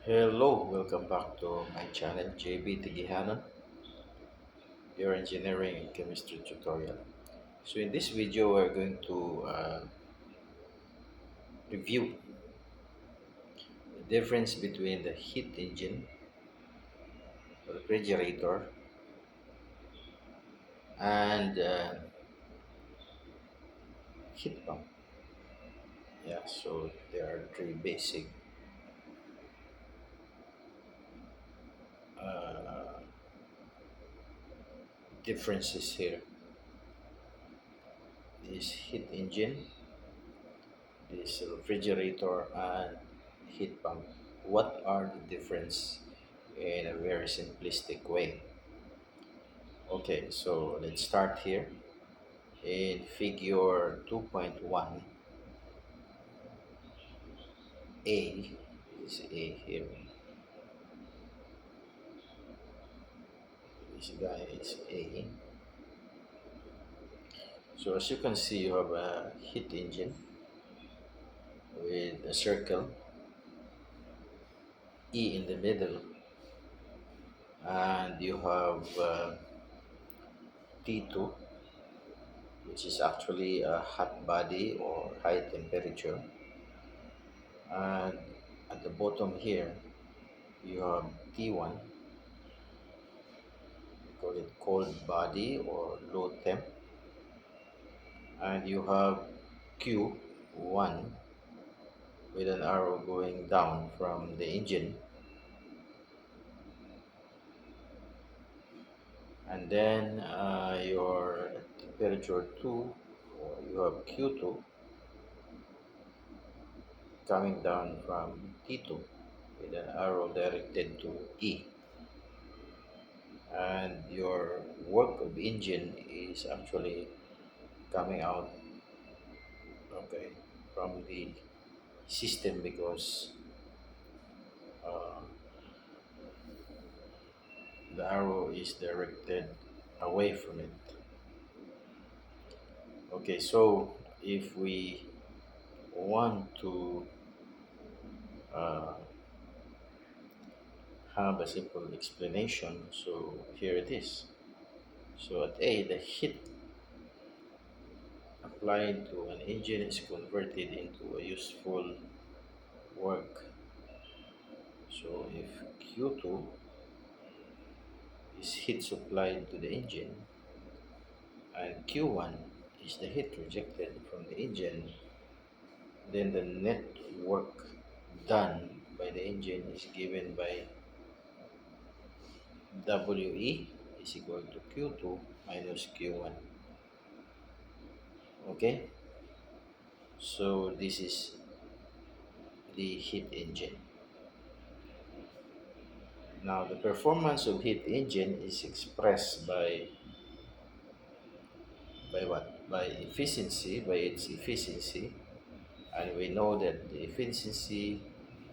Hello, welcome back to my channel JBTeguihanon, your engineering and chemistry tutorial. So in this video, we're going to review the difference between the heat engine, refrigerator, and heat pump. Yeah, so there are three basic uh, differences here. This heat engine, this refrigerator, and heat pump. What are the difference in a very simplistic way? Okay, so let's start here. In figure 2.1, A is A here. This guy is A. So as you can see, you have a heat engine with a circle, E in the middle, and you have T2, which is actually a hot body or high temperature. And at the bottom here, you have T1, we call it cold body or low temp, and you have Q1 with an arrow going down from the engine, and then your temperature 2, or you have Q2 coming down from T2 with an arrow directed to E, and your work of engine is actually coming out, okay, from the system because uh, the arrow is directed away from it. Okay, so if we want to uh, have a simple explanation, so here it is. So at A, the heat applied to an engine is converted into a useful work. So if Q2 is heat supplied to the engine and Q1 is the heat rejected from the engine, then the net work done by the engine is given by WE is equal to Q2 minus Q1. Okay, so this is the heat engine. Now, the performance of heat engine is expressed by what? By efficiency, by its efficiency, and we know that the efficiency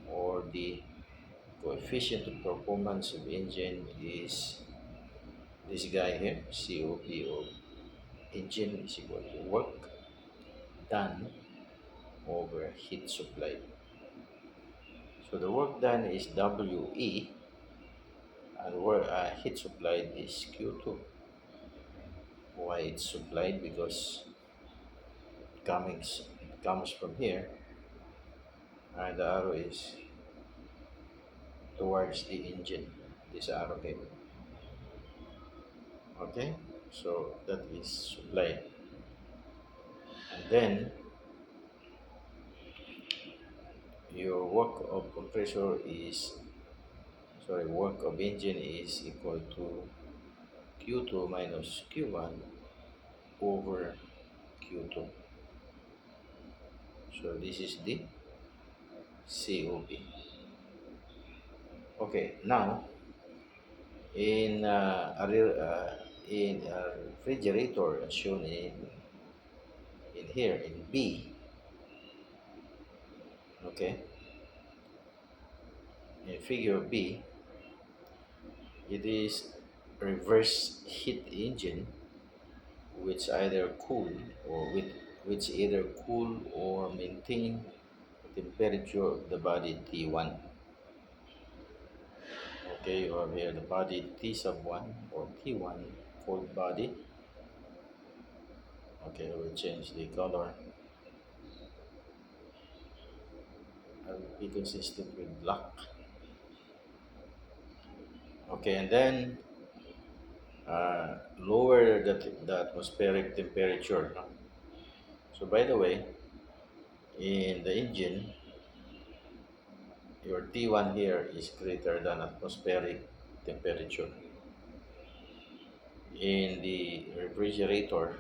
or the coefficient of performance of engine is this guy here, COP of engine is equal to work done over heat supplied. So the work done is WE, and where heat supplied is Q2. Why it's supplied? Because it comes from here, and the arrow is towards the engine. This arrow here. Okay, so that is supplied, and then your work of compressor is work of engine is equal to Q2 minus Q1 over Q2. So this is the COP. Okay, now in a refrigerator as shown in here in B, okay, in figure B, it is reverse heat engine which either cool or which either cool or maintain the temperature of the body T1. Okay, you have here the body T sub 1 or T1 cold body. Okay, we'll change the color. I'll be consistent with black. Okay, and then lower the atmospheric temperature. No? So, by the way, in the engine, your T1 here is greater than atmospheric temperature. In the refrigerator,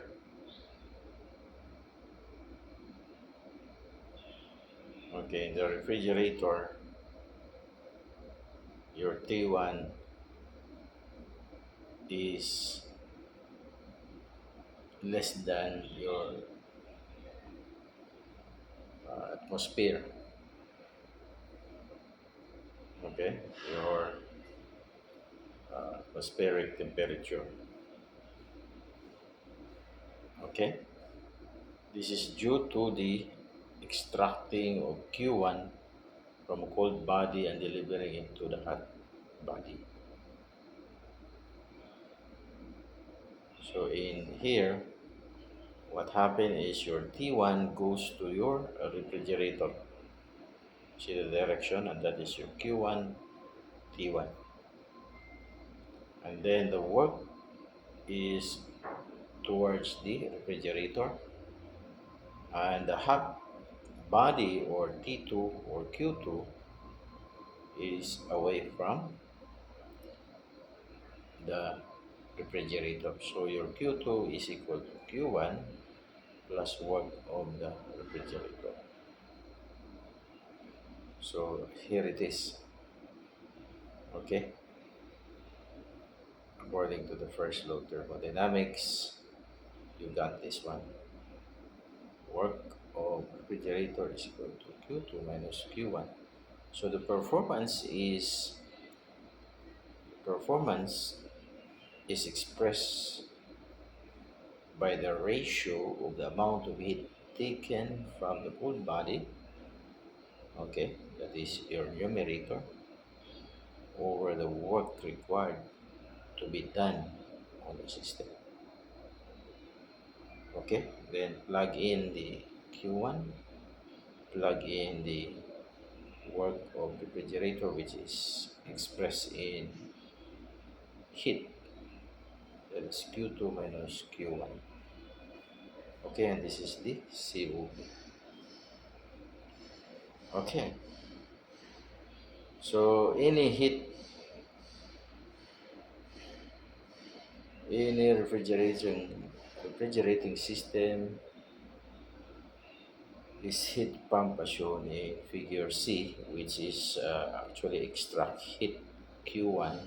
okay, in the refrigerator, your T1 is less than your atmosphere, okay, your atmospheric temperature, okay. This is due to the extracting of Q1 from a cold body and delivering it to the hot body. So in here, what happened is your T1 goes to your refrigerator. See the direction, and that is your Q1, T1. And then the work is towards the refrigerator, and the hot body or T2 or Q2 is away from the refrigerator. So your Q2 is equal to Q1 plus work of the refrigerator. So here it is. Okay, according to the first law of thermodynamics, you got this one. Work of refrigerator is equal to Q2 minus Q1. So the performance is expressed by the ratio of the amount of heat taken from the cold body, okay, that is your numerator, over the work required to be done on the system. Okay, then plug in the Q1, plug in the work of the refrigerator, which is expressed in heat, that is Q2 minus Q1. Okay, and this is the COP. Okay, so any refrigerating system is heat pump as shown in figure C, which is actually extract heat Q1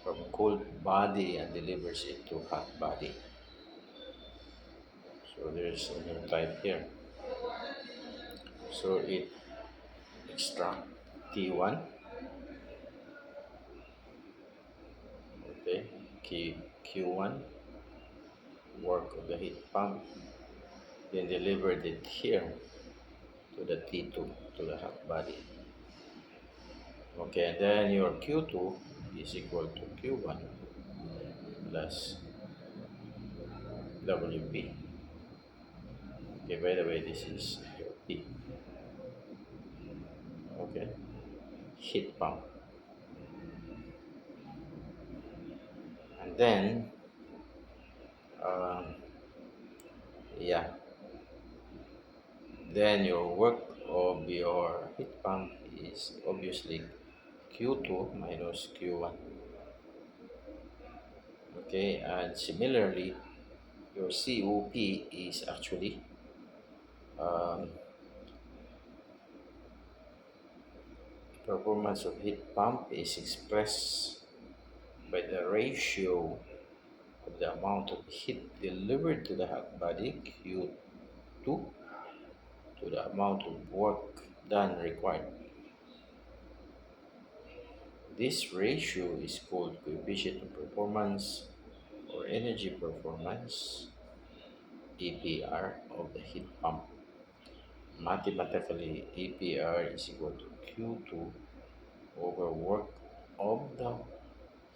from cold body and delivers it to hot body. So there's a new type here. So it extract T1, okay, Q1, work of the heat pump, then delivered it here to the T2, to the hot body. Okay, and then your Q2 is equal to Q1 plus WP. Okay, by the way, this is your P. Okay, heat pump. And then, um, yeah, then your work of your heat pump is obviously Q2 minus Q1. Okay, and similarly, your COP is actually um, performance of heat pump is expressed by the ratio of the amount of heat delivered to the hot body Q2 to the amount of work done required. This ratio is called coefficient of performance or energy performance APR of the heat pump. Mathematically, APR is equal to Q2 over work of the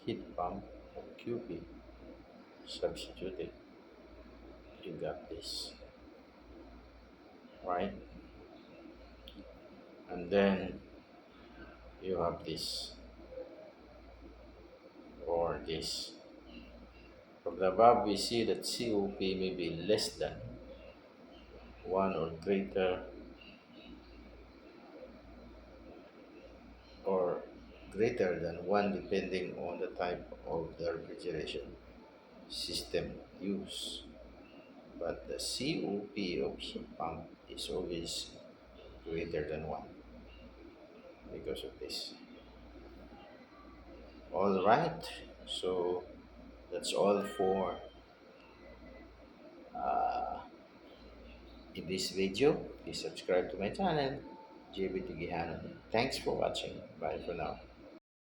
heat pump of QP substituted. You got this, right? And then you have this or this. From the above, we see that COP may be less than 1 or or greater than 1 depending on the type of the refrigeration system used. But the COP of heat pump is always greater than 1 because of this. All right, so that's all for uh, in this video. Please subscribe to my channel, JBTeguihanon. Thanks for watching. Bye for now.